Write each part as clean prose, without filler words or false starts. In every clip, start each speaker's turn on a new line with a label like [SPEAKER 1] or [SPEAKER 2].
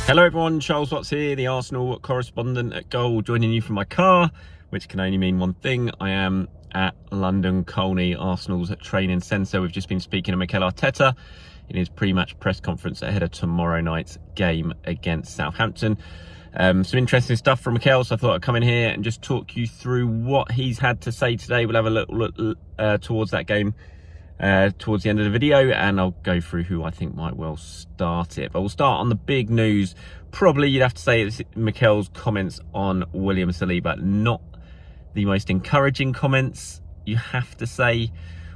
[SPEAKER 1] Hello everyone, Charles Watts here, the Arsenal correspondent at Goal, joining you from my car, which can only mean one thing. I am at London Colney, Arsenal's training centre. We've just been speaking to Mikel Arteta in his pre-match press conference ahead of tomorrow night's game against Southampton. Some interesting stuff from Mikel, so I thought I'd come in here and just talk you through what he's had to say today. We'll have a look towards that game towards the end of the video, and I'll go through who I think might well start it. But we'll start on the big news. Probably you'd have to say it's Mikel's comments on William Saliba. Not the most encouraging comments, you have to say,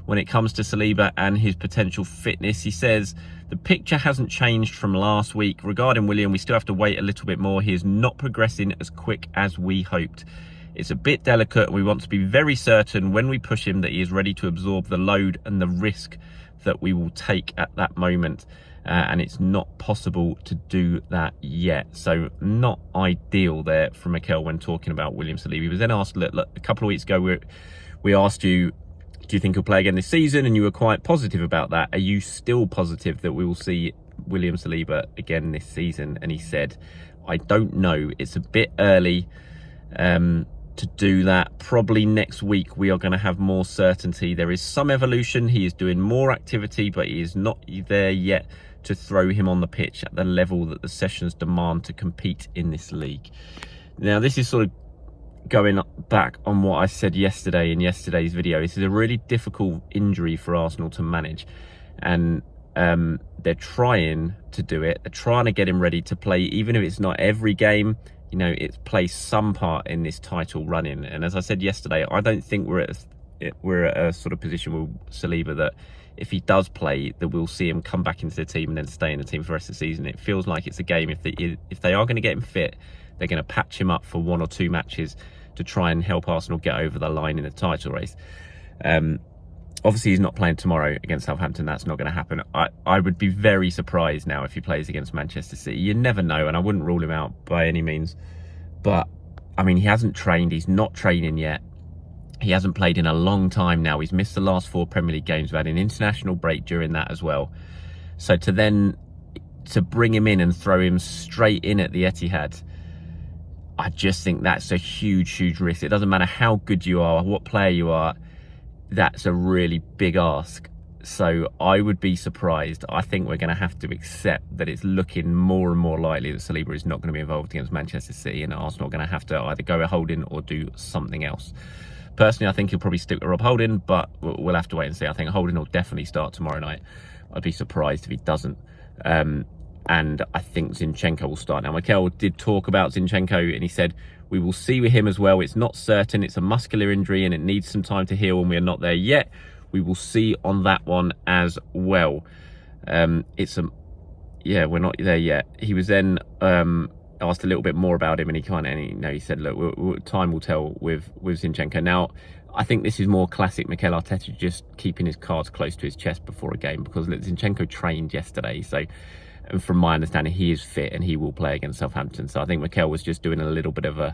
[SPEAKER 1] when it comes to Saliba and his potential fitness. He says, the picture hasn't changed from last week. Regarding William, we still have to wait a little bit more. He is not progressing as quick as we hoped. It's a bit delicate, and we want to be very certain when we push him that he is ready to absorb the load and the risk that we will take at that moment. And it's not possible to do that yet. So not ideal there from Mikel when talking about William Saliba. He was then asked, look, a couple of weeks ago, we asked you, do you think he'll play again this season? And you were quite positive about that. Are you still positive that we will see William Saliba again this season? And he said, I don't know. It's a bit early to do that. Probably next week we are going to have more certainty. There is some evolution. He is doing more activity, but he is not there yet to throw him on the pitch at the level that the sessions demand to compete in this league. Now, this is sort of going back on what I said yesterday in yesterday's video. This is a really difficult injury for Arsenal to manage, and they're trying to do it. They're trying to get him ready to play, even if it's not every game. You know, it plays some part in this title run-in. And as I said yesterday, I don't think we're at a sort of position with Saliba that if he does play, that we'll see him come back into the team and then stay in the team for the rest of the season. It feels like it's a game. If they are going to get him fit, they're going to patch him up for 1 or 2 matches to try and help Arsenal get over the line in the title race. Obviously, he's not playing tomorrow against Southampton. That's not going to happen. I would be very surprised now if he plays against Manchester City. You never know, and I wouldn't rule him out by any means. But, I mean, he hasn't trained. He's not training yet. He hasn't played in a long time now. He's missed the last 4 Premier League games. We've had an international break during that as well. So to bring him in and throw him straight in at the Etihad, I just think that's a huge, huge risk. It doesn't matter how good you are, what player you are. That's a really big ask. So I would be surprised. I think we're going to have to accept that it's looking more and more likely that Saliba is not going to be involved against Manchester City, and Arsenal are going to have to either go with Holding or do something else. Personally, I think he'll probably stick with Rob Holding, but we'll have to wait and see. I think Holding will definitely start tomorrow night. I'd be surprised if he doesn't. And I think Zinchenko will start. Now, Mikel did talk about Zinchenko, and he said, we will see with him as well. It's not certain. It's a muscular injury, and it needs some time to heal, and we are not there yet. We will see on that one as well. We're not there yet. He was then asked a little bit more about him, and he said, look, time will tell with Zinchenko. Now, I think this is more classic Mikel Arteta, just keeping his cards close to his chest before a game, because look, Zinchenko trained yesterday, so. And from my understanding, he is fit and he will play against Southampton. So I think Mikel was just doing a little bit of a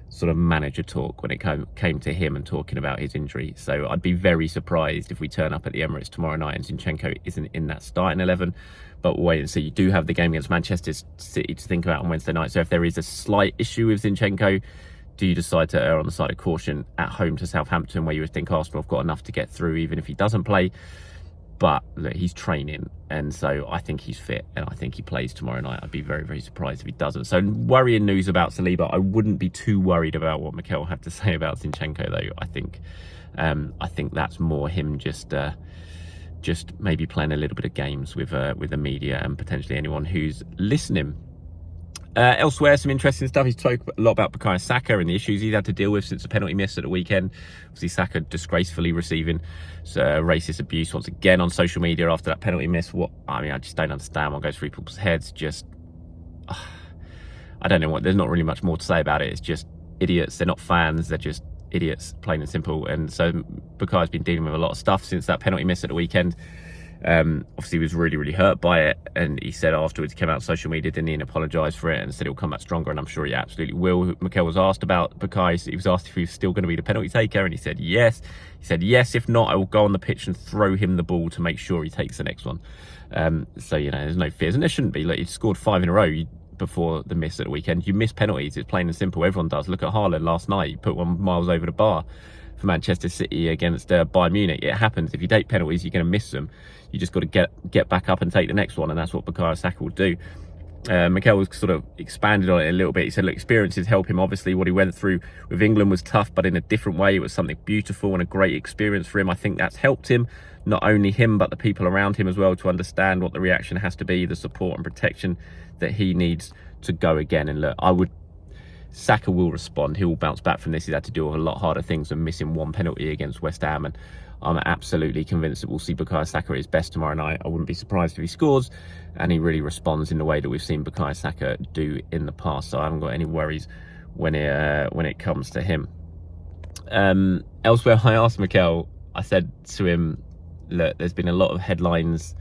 [SPEAKER 1] sort of manager talk when it came to him and talking about his injury. So I'd be very surprised if we turn up at the Emirates tomorrow night and Zinchenko isn't in that starting 11. But we'll wait and see. You do have the game against Manchester City to think about on Wednesday night. So if there is a slight issue with Zinchenko, do you decide to err on the side of caution at home to Southampton, where you would think Arsenal have got enough to get through even if he doesn't play? But look, he's training, and so I think he's fit, and I think he plays tomorrow night. I'd be very, very surprised if he doesn't. So worrying news about Saliba. I wouldn't be too worried about what Mikel had to say about Zinchenko, though. I think that's more him just maybe playing a little bit of games with the media and potentially anyone who's listening. Elsewhere, some interesting stuff. He's talked a lot about Bukayo Saka and the issues he's had to deal with since the penalty miss at the weekend. Obviously, Saka disgracefully receiving racist abuse once again on social media after that penalty miss. I just don't understand what goes through people's heads. I don't know there's not really much more to say about it. It's just idiots. They're not fans. They're just idiots, plain and simple. And so Bukayo's been dealing with a lot of stuff since that penalty miss at the weekend. Obviously he was really, really hurt by it, and he said afterwards, he came out on social media, didn't he, and apologised for it and said he'll come back stronger, and I'm sure he absolutely will. Mikel was asked about Bukayo. He was asked if he was still going to be the penalty taker, and he said yes. He said yes, if not, I will go on the pitch and throw him the ball to make sure he takes the next one. So, there's no fears, and there shouldn't be. Like, he scored 5 in a row. before the miss at the weekend. You miss penalties, it's plain and simple. Everyone does. Look at Haaland last night. He put one miles over the bar for Manchester City against Bayern Munich. It happens. If you take penalties, you're going to miss them. You just got to get back up and take the next one, and that's what Bukayo Saka will do. Mikel was sort of expanded on it a little bit. He said, look, experiences help him. Obviously, what he went through with England was tough, but in a different way. It was something beautiful and a great experience for him. I think that's helped him, not only him, but the people around him as well, to understand what the reaction has to be, the support and protection that he needs to go again. And look, Saka will respond. He will bounce back from this. He's had to deal with a lot harder things than missing one penalty against West Ham. And I'm absolutely convinced that we'll see Bukayo Saka at his best tomorrow night. I wouldn't be surprised if he scores and he really responds in the way that we've seen Bukayo Saka do in the past. So I haven't got any worries when it comes to him. Elsewhere, I asked Mikel, I said to him, look, there's been a lot of headlines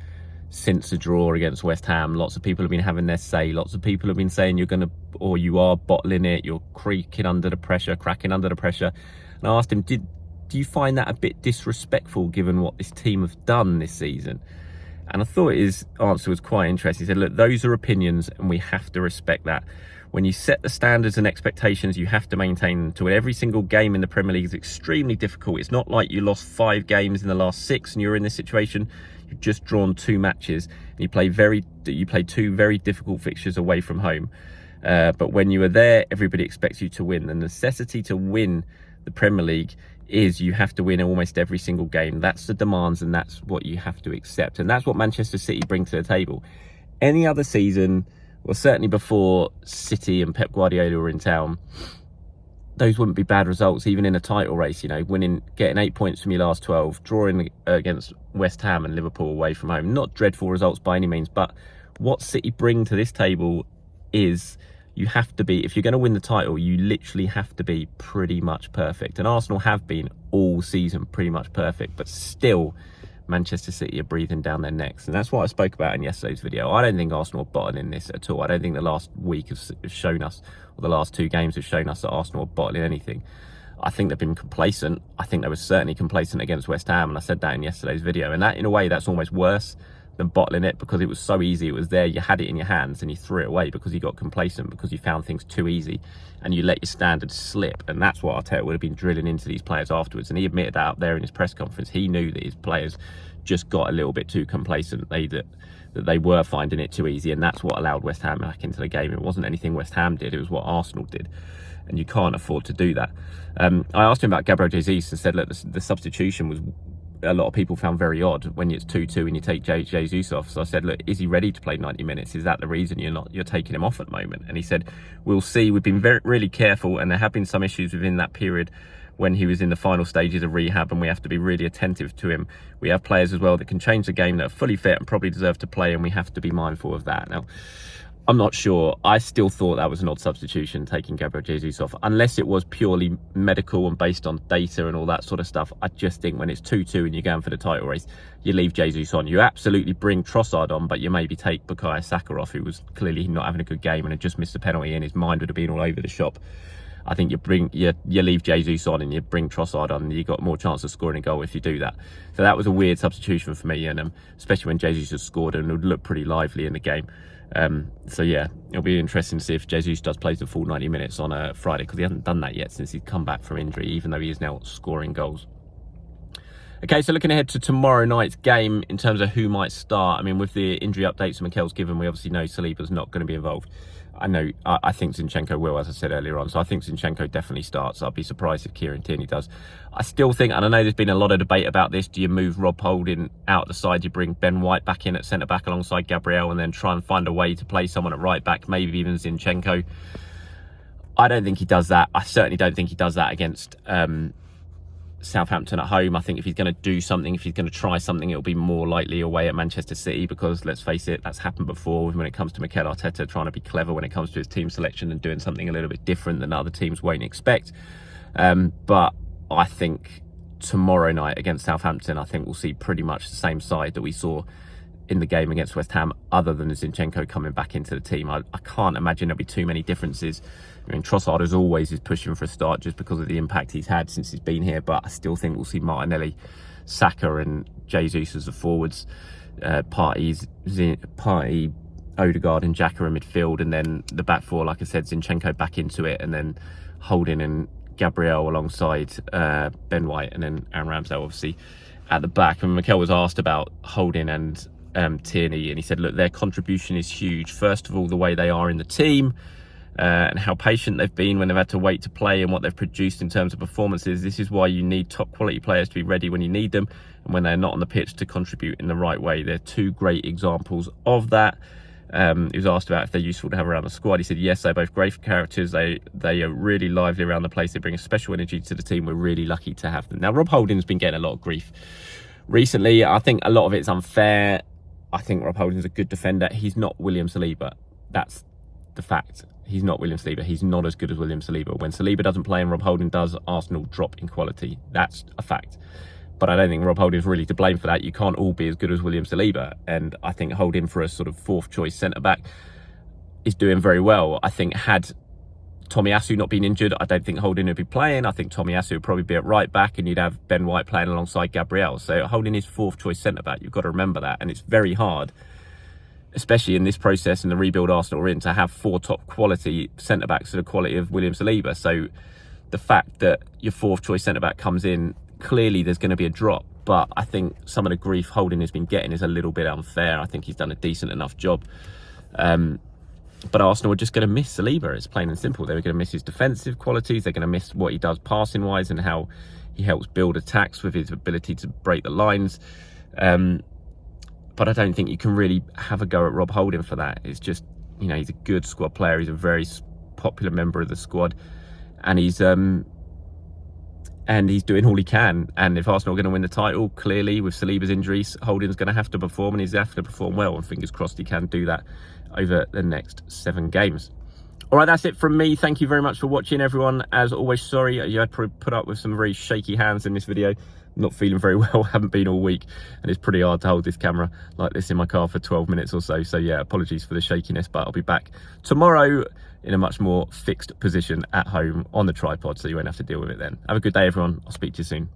[SPEAKER 1] since the draw against West Ham. Lots of people have been having their say. Lots of people have been saying you are bottling it, you're cracking under the pressure. And I asked him, do you find that a bit disrespectful given what this team have done this season? And I thought his answer was quite interesting. He said, look, those are opinions and we have to respect that. When you set the standards and expectations, you have to maintain them. To every single game in the Premier League is extremely difficult. It's not like you lost 5 games in the last 6 and you're in this situation. You've just drawn 2 matches and you play 2 very difficult fixtures away from home. But when you are there, everybody expects you to win. The necessity to win the Premier League is you have to win almost every single game. That's the demands and that's what you have to accept. And that's what Manchester City bring to the table. Any other season, well, certainly before City and Pep Guardiola were in town, those wouldn't be bad results, even in a title race. You know, getting 8 points from your last 12, drawing against West Ham and Liverpool away from home. Not dreadful results by any means, but what City bring to this table is you have to be, if you're going to win the title, you literally have to be pretty much perfect. And Arsenal have been all season pretty much perfect, but still Manchester City are breathing down their necks. And that's what I spoke about in yesterday's video. I don't think Arsenal are bottling this at all. I don't think the last week has shown us, or the last 2 games have shown us that Arsenal are bottling anything. I think they've been complacent. I think they were certainly complacent against West Ham, and I said that in yesterday's video. And that, in a way, that's almost worse than bottling it, because it was so easy. It was there, you had it in your hands and you threw it away because you got complacent, because you found things too easy and you let your standards slip. And that's what Arteta would have been drilling into these players afterwards, and he admitted that up there in his press conference. He knew that his players just got a little bit too complacent, that they were finding it too easy, and that's what allowed West Ham back into the game. It wasn't anything West Ham did, it was what Arsenal did, and you can't afford to do that. I asked him about Gabriel Jesus and said, look, the substitution was, a lot of people found very odd when it's 2-2 and you take Jesus off. So I said, look, is he ready to play 90 minutes? Is that the reason you're taking him off at the moment? And he said, we'll see. We've been really careful, and there have been some issues within that period when he was in the final stages of rehab, and we have to be really attentive to him. We have players as well that can change the game, that are fully fit and probably deserve to play, and we have to be mindful of that. Now, I'm not sure. I still thought that was an odd substitution, taking Gabriel Jesus off, unless it was purely medical and based on data and all that sort of stuff. I just think when it's 2-2 and you're going for the title race, you leave Jesus on. You absolutely bring Trossard on, but you maybe take Bukayo Saka off, who was clearly not having a good game and had just missed a penalty, and his mind would have been all over the shop. I think you leave Jesus on and you bring Trossard on, and you got more chance of scoring a goal if you do that. So that was a weird substitution for me, and especially when Jesus has scored and would look pretty lively in the game. So yeah, it'll be interesting to see if Jesus does play the full 90 minutes on Friday, because he hasn't done that yet since he's come back from injury, even though he is now scoring goals. Okay, so looking ahead to tomorrow night's game in terms of who might start. I mean, with the injury updates Mikel's given, we obviously know Saliba's not going to be involved. I think Zinchenko will, as I said earlier on. So I think Zinchenko definitely starts. I'll be surprised if Kieran Tierney does. I still think, and I know there's been a lot of debate about this, do you move Rob Holding out the side, you bring Ben White back in at centre-back alongside Gabriel, and then try and find a way to play someone at right-back, maybe even Zinchenko? I don't think he does that. I certainly don't think he does that against Southampton at home. I think if he's going to do something, if he's going to try something, it'll be more likely away at Manchester City, because let's face it, that's happened before when it comes to Mikel Arteta trying to be clever when it comes to his team selection and doing something a little bit different than other teams won't expect. But I think tomorrow night against Southampton, I think we'll see pretty much the same side that we saw in the game against West Ham, other than Zinchenko coming back into the team. I can't imagine there'll be too many differences. I mean, Trossard, as always, is pushing for a start just because of the impact he's had since he's been here, but I still think we'll see Martinelli, Saka and Jesus as the forwards. Partey Odegaard and Xhaka in midfield, and then the back four, like I said, Zinchenko back into it, and then Holding and Gabriel alongside Ben White, and then Aaron Ramsdale obviously at the back. And Mikel was asked about Holding and Tierney, and he said, look, their contribution is huge. First of all, the way they are in the team, and how patient they've been when they've had to wait to play, and what they've produced in terms of performances. This is why you need top quality players to be ready when you need them, and when they're not on the pitch to contribute in the right way. They're two great examples of that. He was asked about if they're useful to have around the squad. He said, yes, they're both great characters. They are really lively around the place. They bring a special energy to the team. We're really lucky to have them. Now, Rob Holding's been getting a lot of grief recently. I think a lot of it's unfair. I think Rob Holding's a good defender. He's not William Saliba. That's the fact. He's not William Saliba. He's not as good as William Saliba. When Saliba doesn't play and Rob Holding does, Arsenal drop in quality. That's a fact. But I don't think Rob Holding's really to blame for that. You can't all be as good as William Saliba. And I think Holding, for a sort of fourth choice centre-back, is doing very well. I think had Tomiyasu not been injured, I don't think Holding would be playing. I think Tomiyasu would probably be at right back, and you'd have Ben White playing alongside Gabriel. So Holding is fourth choice centre-back. You've got to remember that. And it's very hard, especially in this process and the rebuild Arsenal are in, to have four top quality centre-backs to the quality of William Saliba. So the fact that your fourth choice centre-back comes in, clearly there's going to be a drop. But I think some of the grief Holding has been getting is a little bit unfair. I think he's done a decent enough job. But Arsenal are just going to miss Saliba. It's plain and simple. They're going to miss his defensive qualities. They're going to miss what he does passing-wise and how he helps build attacks with his ability to break the lines. But I don't think you can really have a go at Rob Holding for that. It's just, you know, he's a good squad player. He's a very popular member of the squad, and he's doing all he can. And if Arsenal are going to win the title, clearly with Saliba's injuries, Holding's going to have to perform, and he's going to have to perform well. And fingers crossed he can do that over the next 7 games. All right, that's it from me. Thank you very much for watching, everyone. As always, sorry you had to put up with some very shaky hands in this video. I'm not feeling very well, haven't been all week, and it's pretty hard to hold this camera like this in my car for 12 minutes or so. So yeah, apologies for the shakiness, but I'll be back tomorrow in a much more fixed position at home on the tripod, so you won't have to deal with it then. Have a good day, everyone. I'll speak to you soon.